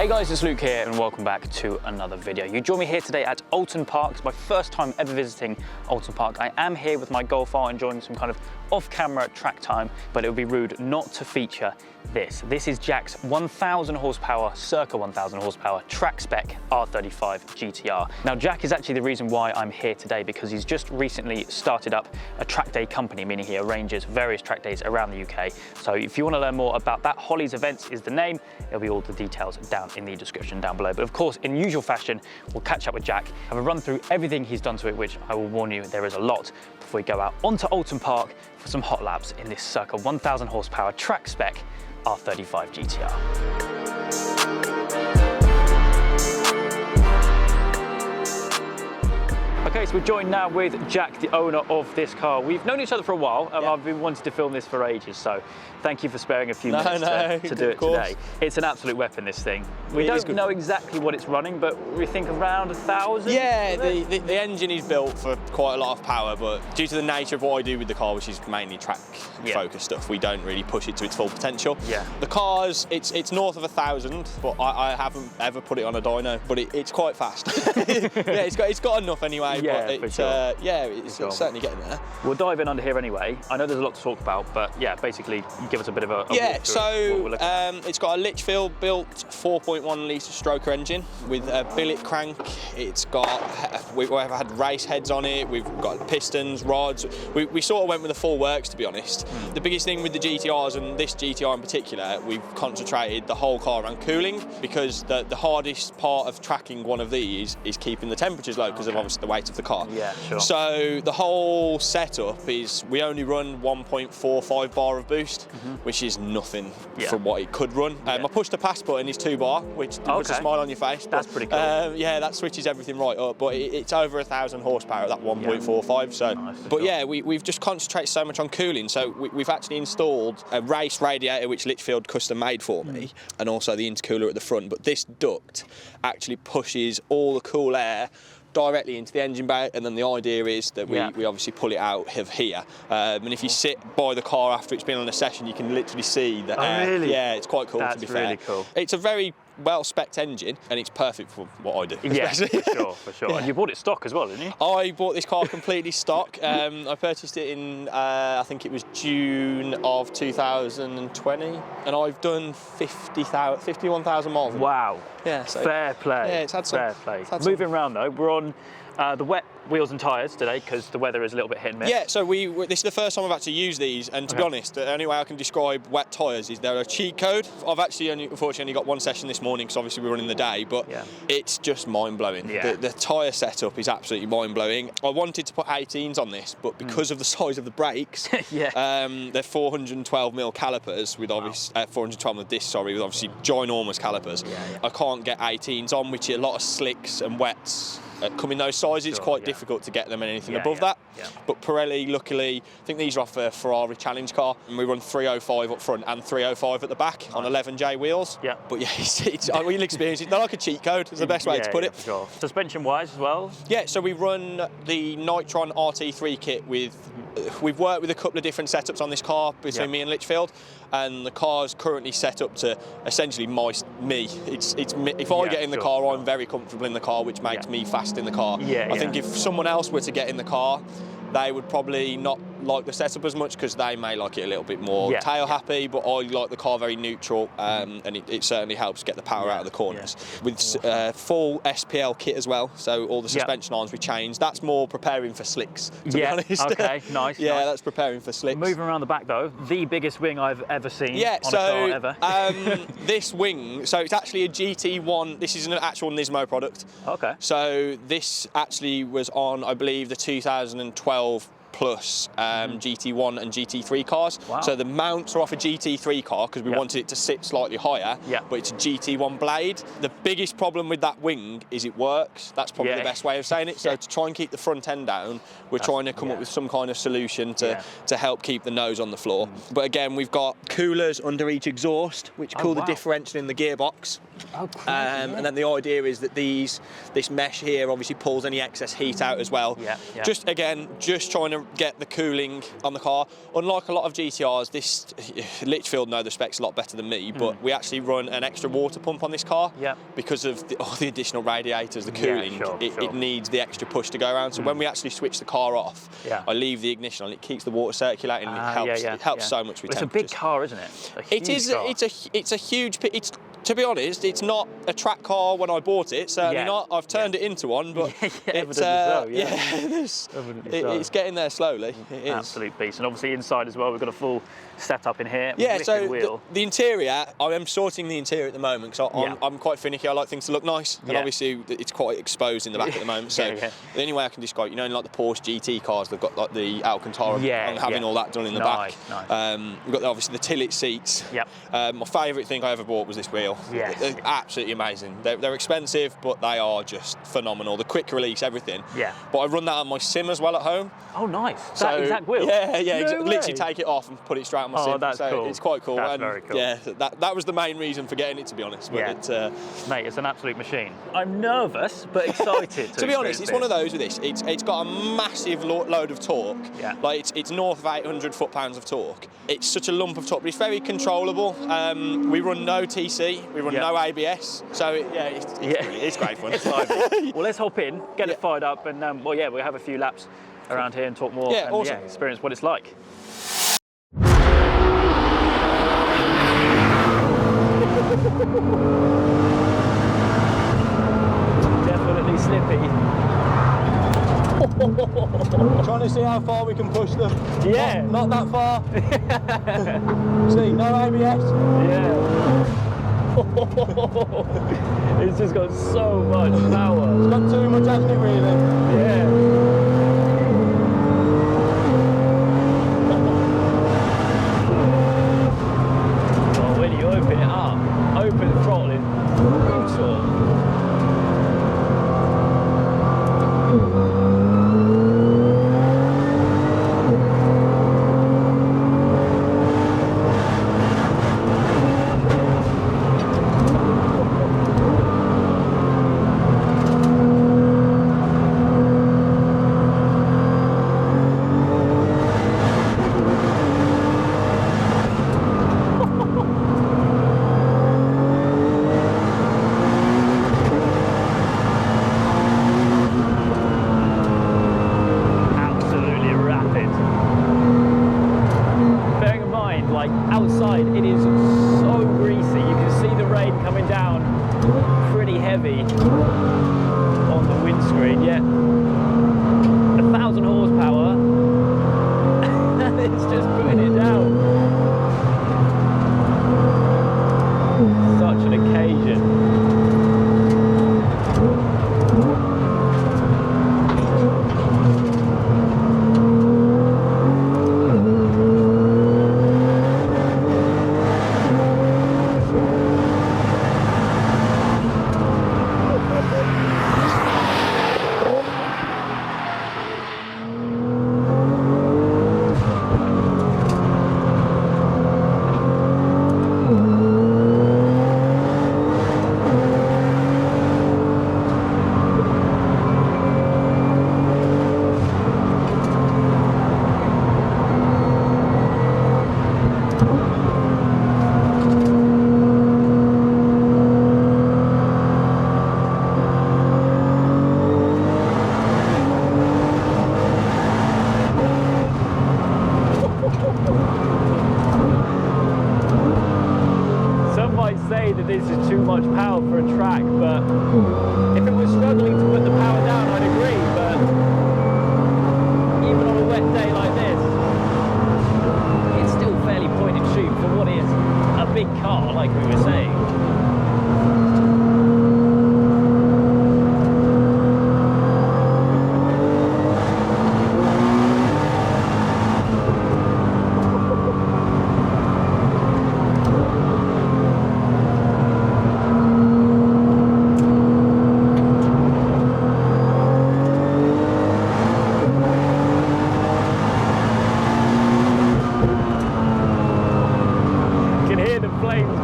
Hey guys, it's Luke here and welcome back to another video. You join me here today at Oulton Park. It's my first time ever visiting Oulton Park. I am here with my Golf R enjoying some kind of off-camera track time, but it would be rude not to feature this. This is Jack's 1000 horsepower, circa 1000 horsepower track spec R35 GT-R. Now Jack is actually the reason why I'm here today, because he's just recently started up a track day company, meaning he arranges various track days around the UK. So if you want to learn more about that, Holly's Events is the name. There'll be all the details down in the description down below. But of course, in usual fashion, we'll catch up with Jack, have a run through everything he's done to it, which I will warn you, there is a lot, before we go out onto Oulton Park for some hot laps in this circa 1000 horsepower track spec R35 GT-R. Okay, so we're joined now with Jack, the owner of this car. We've known each other for a while, and I've been wanting to film this for ages, so thank you for sparing a few minutes to do it today. It's an absolute weapon, this thing. We don't know exactly what it's running, but we think around 1,000? Yeah, the engine is built for quite a lot of power, but due to the nature of what I do with the car, which is mainly track focused stuff, we don't really push it to its full potential. The car's, it's north of 1,000, but I haven't ever put it on a dyno, but it's quite fast. It's got enough anyway. Yeah, but it's certainly getting there. We'll dive in under here anyway. I know there's a lot to talk about, but yeah, basically give us a bit of a so it's got a Litchfield built 4.1 litre stroker engine with a billet crank. It's got, we've had race heads on it, we've got pistons, rods. We sort of went with the full works, to be honest. The biggest thing with the GTRs, and this GTR in particular, we've concentrated the whole car around cooling, because the hardest part of tracking one of these is keeping the temperatures low, because of obviously the weight of the car. Yeah, sure. So the whole setup is, we only run 1.45 bar of boost, which is nothing for what it could run. I push the pass button is 2 bar, which puts a smile on your face. That's pretty cool. Yeah, that switches everything right up, but it's over 1,000 horsepower at that 1.45. So, nice, but yeah, we've just concentrated so much on cooling. So we've actually installed a race radiator, which Litchfield custom made for me, and also the intercooler at the front. But this duct actually pushes all the cool air directly into the engine bay, and then the idea is that we obviously pull it out of here. And if you sit by the car after it's been on a session, you can literally see the air. Really? Yeah, it's quite cool, to be fair. That's really cool. It's a very well-spec'd engine, and it's perfect for what I do. Yeah, for sure. Yeah. And you bought it stock as well, didn't you? I bought this car completely stock. I purchased it in, I think it was June of 2020, and I've done 51,000 miles. Wow. Yeah, so fair play. Yeah, it's had some. Fair play. Moving around though, we're on the wet wheels and tyres today, because the weather is a little bit hit and miss. Yeah, so this is the first time I've actually used these, and to be honest, the only way I can describe wet tyres is they're a cheat code. I've actually unfortunately got one session this morning, because obviously we're running the day, but it's just mind-blowing. The tyre setup is absolutely mind-blowing. I wanted to put 18s on this, but because of the size of the brakes, they're 412mm calipers with obviously 412mm discs, sorry, with obviously ginormous calipers. I can't get 18s on, which a lot of slicks and wets come in those sizes. It's quite difficult to get them in anything above that. But Pirelli, luckily, I think these are off a Ferrari challenge car, and we run 305 up front and 305 at the back on 11J wheels. But yeah, it's you'll experience it. They're like a cheat code, is the best way to put it. For sure. Suspension wise as well? Yeah, so we run the Nitron RT3 kit with, we've worked with a couple of different setups on this car between me and Litchfield, and the car's currently set up to essentially me. It's me. If I get in the car, I'm very comfortable in the car, which makes me fast in the car. I think if someone else were to get in the car, they would probably not like the setup as much, because they may like it a little bit more tail happy, but I like the car very neutral, and it certainly helps get the power out of the corners. With full SPL kit as well, so all the suspension arms we changed. That's more preparing for slicks, to be honest. Okay, nice. That's preparing for slicks. Moving around the back though, the biggest wing I've ever seen on a car ever. This wing, so it's actually a GT1, this is an actual Nismo product. Okay. So this actually was on, I believe, the 2012 plus GT1 and GT3 cars. So the mounts are off a GT3 car, because we wanted it to sit slightly higher, but it's a GT1 blade. The biggest problem with that wing is it works. That's probably the best way of saying it. So to try and keep the front end down, we're trying to come up with some kind of solution to help keep the nose on the floor. But again, we've got coolers under each exhaust, which cool the differential in the gearbox. And then the idea is that this mesh here obviously pulls any excess heat out as well. Just trying to get the cooling on the car. Unlike a lot of GT-Rs, this Litchfield know the specs a lot better than me, but we actually run an extra water pump on this car because of all the additional radiators, the cooling. It needs the extra push to go around. So when we actually switch the car off, I leave the ignition on. It keeps the water circulating. And it helps so much with temperatures. It's a big car, isn't it? It's a huge. To be honest, it's not a track car when I bought it. Certainly not. I've turned it into one, but it's it's getting there slowly. Absolute beast. And obviously inside as well, we've got a full setup in here. Yeah. So the interior, I am sorting the interior at the moment because I'm quite finicky. I like things to look nice, and obviously it's quite exposed in the back at the moment. So the only way I can describe, in like the Porsche GT cars, they've got like the Alcantara and having all that done in the back. We've got obviously the Tillet seats. My favourite thing I ever bought was this wheel. They're absolutely amazing. They're expensive, but they are just phenomenal. The quick release, everything. But I run that on my sim as well at home. Oh, nice. That exact wheel? Literally take it off and put it straight on my sim. That's cool. It's quite cool. That's very cool. Yeah, that was the main reason for getting it, to be honest. But mate, it's an absolute machine. I'm nervous, but excited. To be honest, it's one of those with this. It's got a massive load of torque. Like it's north of 800 foot-pounds of torque. It's such a lump of torque, but it's very controllable. We run no TC, we run no ABS, so it's great fun. It's lively. Well, let's hop in, get it fired up, and we'll have a few laps around here and talk more and awesome. Experience what it's like. Definitely slippy. Trying to see how far we can push them. Yeah. Not that far. See, no ABS. It's just got so much power. It's got too much, hasn't it, really? Oh, when you open it up, open the throttle is brutal. Outside it is so greasy, you can see the rain coming down pretty heavy on the windscreen, 1,000 horsepower and it's just putting it down. Such an occasion. Say that this is too much power for a track, but if it was struggling to put the power down, I'd agree, but even on a wet day like this, it's still fairly point and shoot for what is a big car, like we were saying.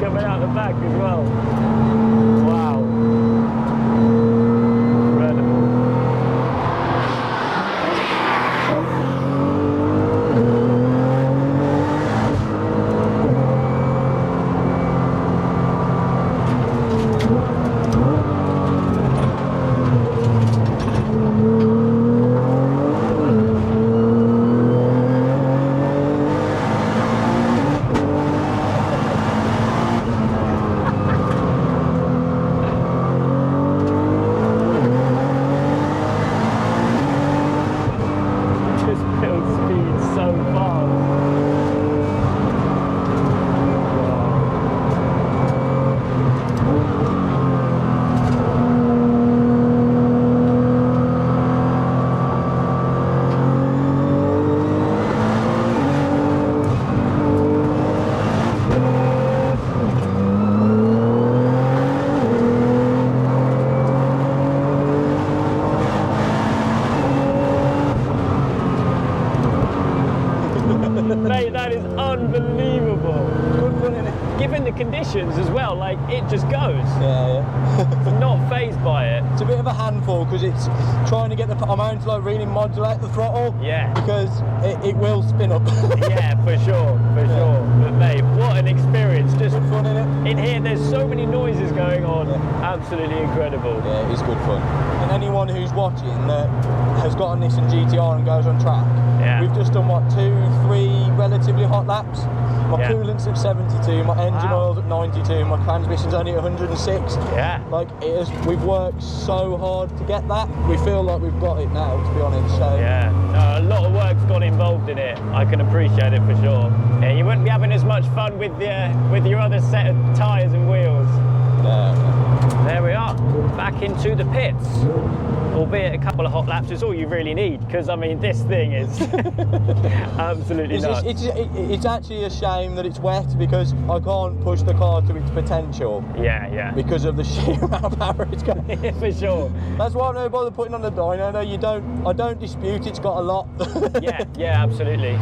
Coming out the back as well. Wow. Incredible. Unbelievable. Good fun, isn't it? Given the conditions as well, like, it just goes. Yeah. I'm not fazed by it. It's a bit of a handful because it's trying to get the amount to like really modulate the throttle. Yeah. Because it will spin up. Yeah, for sure. But mate, what an experience. Just good fun, innit? in here, there's so many noises going on. Yeah. Absolutely incredible. Yeah, it is good fun. And anyone who's watching that has got a Nissan GT-R and goes on track, we've just done what, 2-3 relatively hot laps. My coolant's at 72, my engine oil's at 92, my transmission's only at 106. Yeah. Like, we've worked so hard to get that. We feel like we've got it now, to be honest. So. Yeah, no, a lot of work's gone involved in it. I can appreciate it for sure. Yeah, you wouldn't be having as much fun with your other set of tyres and wheels. No. There we are, back into the pits. Albeit a couple of hot laps is all you really need, because I mean this thing is absolutely nuts. It's actually a shame that it's wet because I can't push the car to its potential. Yeah. Because of the sheer amount of power it's got. For sure. That's why I'm no bother putting on the dyno. No, I don't dispute it's got a lot. yeah, absolutely.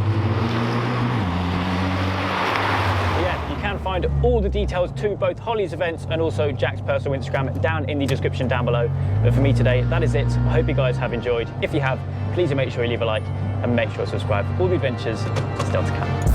You can find all the details to both Holly's events and also Jack's personal Instagram down in the description down below. But for me today, that is it. I hope you guys have enjoyed. If you have, please make sure you leave a like and make sure to subscribe. All the adventures still to come.